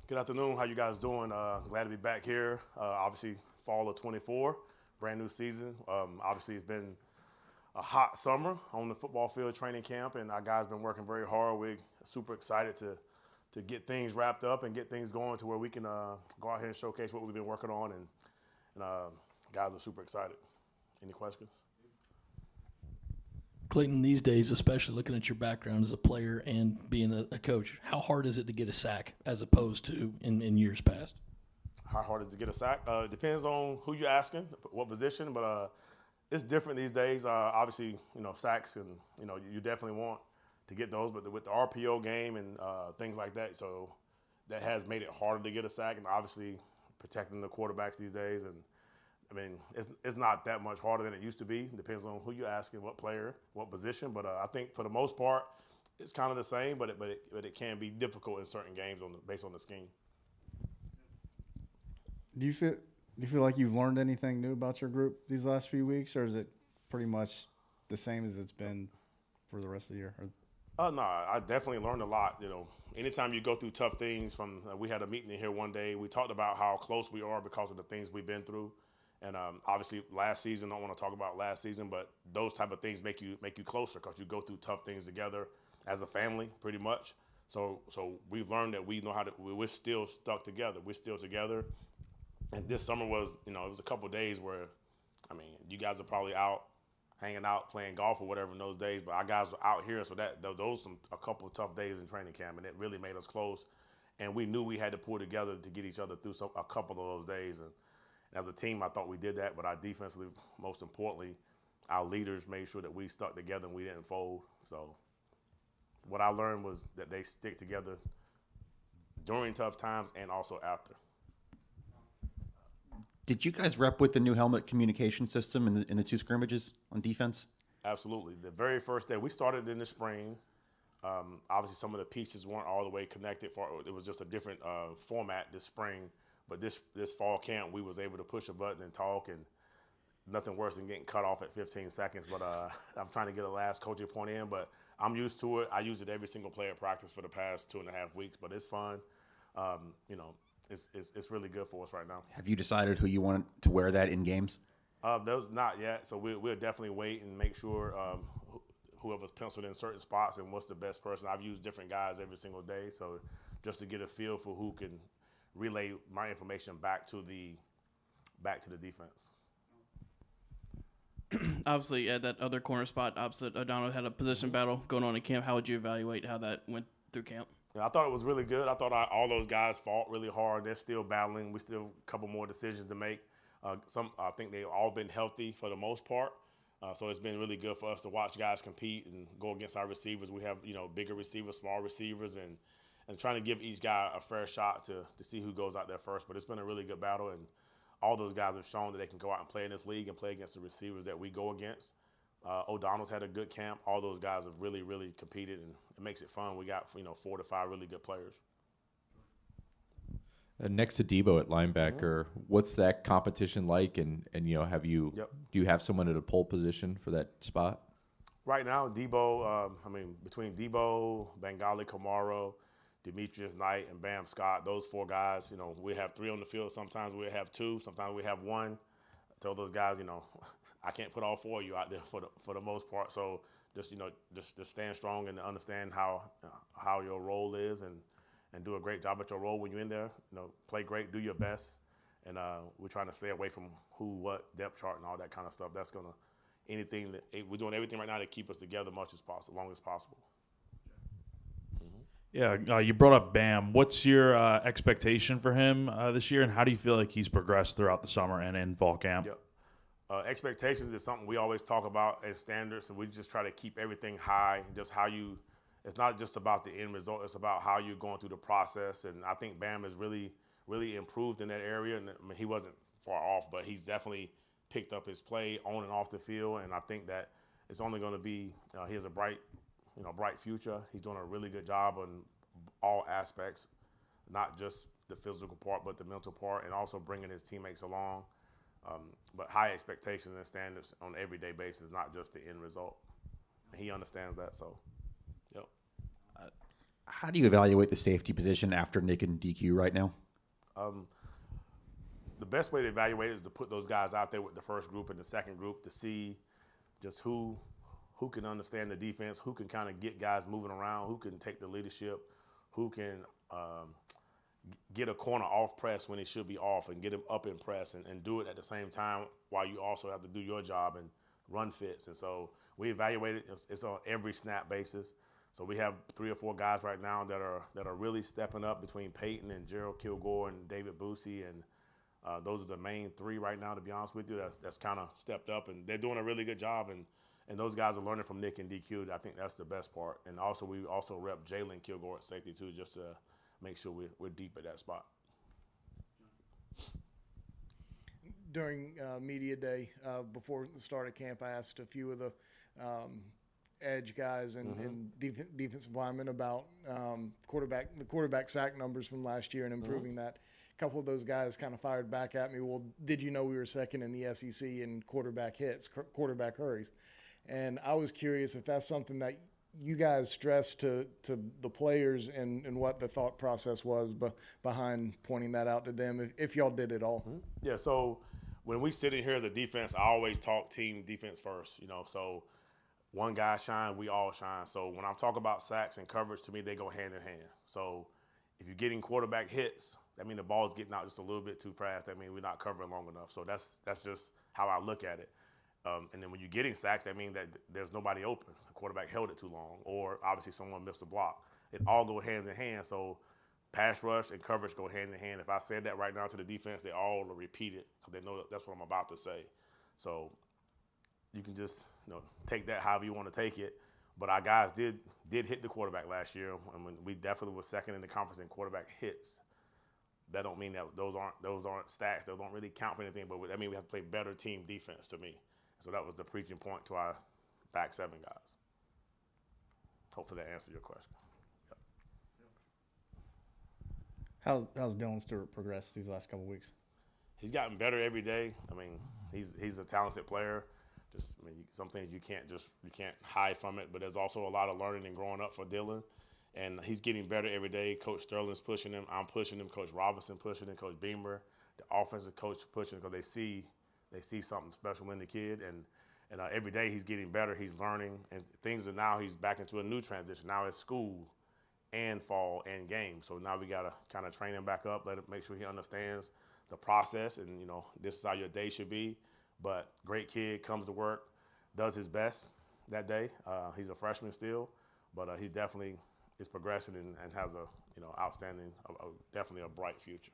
Good afternoon. How you guys doing? Glad to be back here. Obviously, fall of 24, brand new season. Obviously, it's been a hot summer on the football field training camp, and our guys been working very hard. We're super excited to get things wrapped up and get things going to where we can go out here and showcase what we've been working on, and guys are super excited. Any questions? Clayton, these days, especially looking at your background as a player and being a coach, how hard is it to get a sack as opposed to in years past? How hard is it to get a sack? It depends on who you're asking, what position, but it's different these days. Obviously, sacks, and you definitely want to get those, but with the RPO game and things like that, so that has made it harder to get a sack, and obviously protecting the quarterbacks these days. And I mean, it's not that much harder than it used to be. It depends on who you're asking, what player, what position. But I think for the most part, it's kind of the same. But it can be difficult in certain games based on the scheme. Do you feel like you've learned anything new about your group these last few weeks, or is it pretty much the same as it's been for the rest of the year? No, I definitely learned a lot. Anytime you go through tough things, we had a meeting in here one day. We talked about how close we are because of the things we've been through. And obviously, last season, I don't want to talk about last season, but those type of things make you closer because you go through tough things together as a family, pretty much. So we've learned that we know we're still stuck together. We're still together. And this summer was, it was a couple of days where, you guys are probably out hanging out, playing golf or whatever in those days, but our guys were out here. So those a couple of tough days in training camp, and it really made us close. And we knew we had to pull together to get each other through a couple of those days. And as a team, I thought we did that, but our defensively, most importantly, our leaders made sure that we stuck together and we didn't fold. So what I learned was that they stick together during tough times and also after. Did you guys rep with the new helmet communication system in the two scrimmages on defense? Absolutely. The very first day, we started in the spring. Obviously, some of the pieces weren't all the way connected. It was just a different format this spring. But this fall camp, we was able to push a button and talk, and nothing worse than getting cut off at 15 seconds. But I'm trying to get a last coaching point in, but I'm used to it. I use it every single play at practice for the past 2.5 weeks, but it's fun. It's really good for us right now. Have you decided who you want to wear that in games? Those not yet, so we'll definitely wait and make sure whoever's penciled in certain spots and what's the best person. I've used different guys every single day, so just to get a feel for who can relay my information back to the defense. Obviously, at that other corner spot opposite O'Donnell had a position battle going on in camp. How would you evaluate how that went through camp? I thought it was really good. I thought all those guys fought really hard. They're still battling. We still have a couple more decisions to make. I think they've all been healthy for the most part. So it's been really good for us to watch guys compete and go against our receivers. We have bigger receivers, small receivers, and trying to give each guy a fair shot to see who goes out there first. But it's been a really good battle, and all those guys have shown that they can go out and play in this league and play against the receivers that we go against. O'Donnell's had a good camp. All those guys have really, really competed, and it makes it fun. We got 4 to 5 really good players. Next to Debo at linebacker, what's that competition like? And do you have someone at a pole position for that spot? Right now, Debo, between Debo, Bengali Kamara, Demetrius Knight, and Bam Scott, those 4 guys, we have 3 on the field. Sometimes we have 2. Sometimes we have 1. I tell those guys, I can't put all 4 of you out there for the most part. So just stand strong and understand how your role is and do a great job at your role when you're in there. Play great, do your best, and we're trying to stay away from who, what, depth chart, and all that kind of stuff. That's gonna we're doing everything right now to keep us together much as possible, long as possible. Yeah, you brought up Bam. What's your expectation for him this year, and how do you feel like he's progressed throughout the summer and in fall camp? Yep. Expectations is something we always talk about as standards, and we just try to keep everything high. It's not just about the end result; it's about how you're going through the process. And I think Bam has really, really improved in that area. And he wasn't far off, but he's definitely picked up his play on and off the field. And I think that it's only going to be he has a bright future. He's doing a really good job on all aspects, not just the physical part, but the mental part, and also bringing his teammates along. But high expectations and standards on an everyday basis, not just the end result. And he understands that, so, yep. How do you evaluate the safety position after Nick and DQ right now? The best way to evaluate it is to put those guys out there with the first group and the second group to see just who can understand the defense, who can kind of get guys moving around, who can take the leadership, who can get a corner off press when it should be off and get him up in press and do it at the same time while you also have to do your job and run fits. And so we evaluate it. It's on every snap basis. So we have 3 or 4 guys right now that are really stepping up between Peyton and Gerald Kilgore and David Boosie, and those are the main 3 right now, to be honest with you. That's kind of stepped up, and they're doing a really good job. And those guys are learning from Nick and DQ. I think that's the best part. And also we also rep Jalen Kilgore at safety too, just to make sure we're deep at that spot. During media day before the start of camp, I asked a few of the edge guys and defensive linemen about the quarterback sack numbers from last year and improving that. A couple of those guys kind of fired back at me. Well, did you know we were second in the SEC in quarterback hits, quarterback hurries? And I was curious if that's something that you guys stressed to the players and what the thought process was behind pointing that out to them, if y'all did it all. Yeah, so when we sit in here as a defense, I always talk team defense first, so one guy shine, we all shine. So when I talk about sacks and coverage, to me, they go hand in hand. So if you're getting quarterback hits, that means the ball's getting out just a little bit too fast. That means we're not covering long enough. So that's just how I look at it. And then when you're getting sacks, that means that there's nobody open. The quarterback held it too long, or obviously someone missed a block. It all go hand in hand. So pass rush and coverage go hand in hand. If I said that right now to the defense, they all repeat it because they know that's what I'm about to say. So you can just take that however you want to take it. But our guys did hit the quarterback last year, and when we definitely were second in the conference in quarterback hits. That don't mean that those aren't stats. Those don't really count for anything. But I mean, we have to play better team defense to me. So that was the preaching point to our back 7 guys. Hopefully that answered your question. How's Dylan Stewart progressed these last couple of weeks? He's gotten better every day. I mean, he's a talented player. Some things you can't hide from it. But there's also a lot of learning and growing up for Dylan, and he's getting better every day. Coach Sterling's pushing him. I'm pushing him. Coach Robinson pushing him. Coach Beamer, the offensive coach, pushing because they see something special in the kid, and every day he's getting better. He's learning, and things are now he's back into a new transition. Now it's school and fall and game. So now we got to kind of train him back up, make sure he understands the process, and this is how your day should be. But great kid, comes to work, does his best that day. He's a freshman still, but he's definitely is progressing and has a outstanding, definitely a bright future.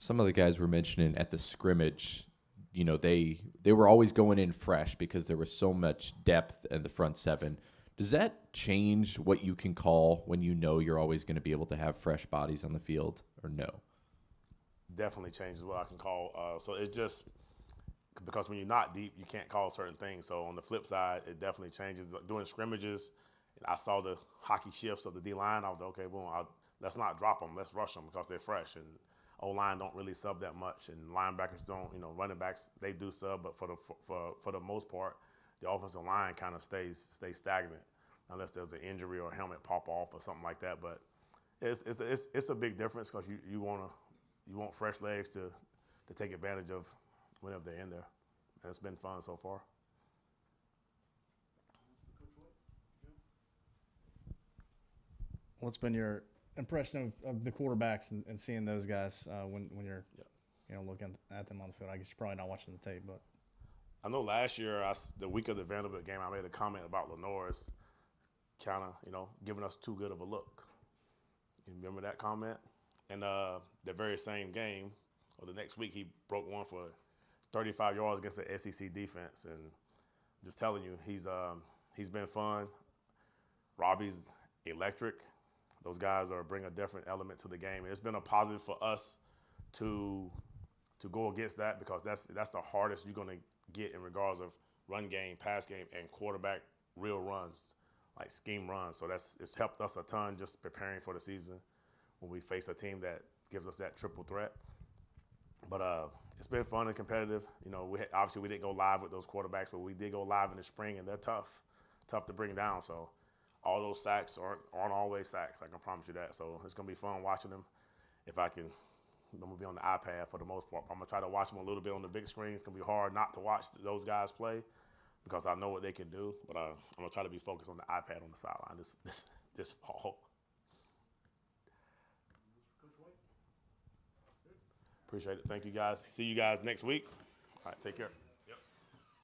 Some of the guys were mentioning at the scrimmage, they were always going in fresh because there was so much depth in the front 7. Does that change what you can call when you're always going to be able to have fresh bodies on the field, or no? Definitely changes what I can call. So it's just because when you're not deep, you can't call certain things. So on the flip side, it definitely changes. During scrimmages, I saw the hockey shifts of the D-line. I was like, okay, boom, let's not drop them. Let's rush them because they're fresh. And O-line don't really sub that much, and linebackers don't. Running backs, they do sub, but for the most part, the offensive line kind of stays stagnant unless there's an injury or a helmet pop off or something like that. But it's a big difference because you want fresh legs to take advantage of whenever they're in there. And it's been fun so far. What's been your impression of the quarterbacks and seeing those guys when you're looking at them on the field? I guess you're probably not watching the tape, but I know last year, the week of the Vanderbilt game, I made a comment about Lenore's kind of, giving us too good of a look. You remember that comment? And the very same game, or the next week, he broke one for 35 yards against the SEC defense. And I'm just telling you, he's been fun. Robbie's electric. Those guys bring a different element to the game. And it's been a positive for us to go against that because that's the hardest you're going to get in regards of run game, pass game, and quarterback real runs, like scheme runs. So it's helped us a ton just preparing for the season when we face a team that gives us that triple threat. But it's been fun and competitive. Obviously we didn't go live with those quarterbacks, but we did go live in the spring, and they're tough to bring down. So all those sacks aren't always sacks. I can promise you that. So it's gonna be fun watching them. If I can, I'm gonna be on the iPad for the most part. I'm gonna try to watch them a little bit on the big screen. It's gonna be hard not to watch those guys play because I know what they can do. But I'm gonna try to be focused on the iPad on the sideline this fall. Appreciate it. Thank you guys. See you guys next week. All right, take care.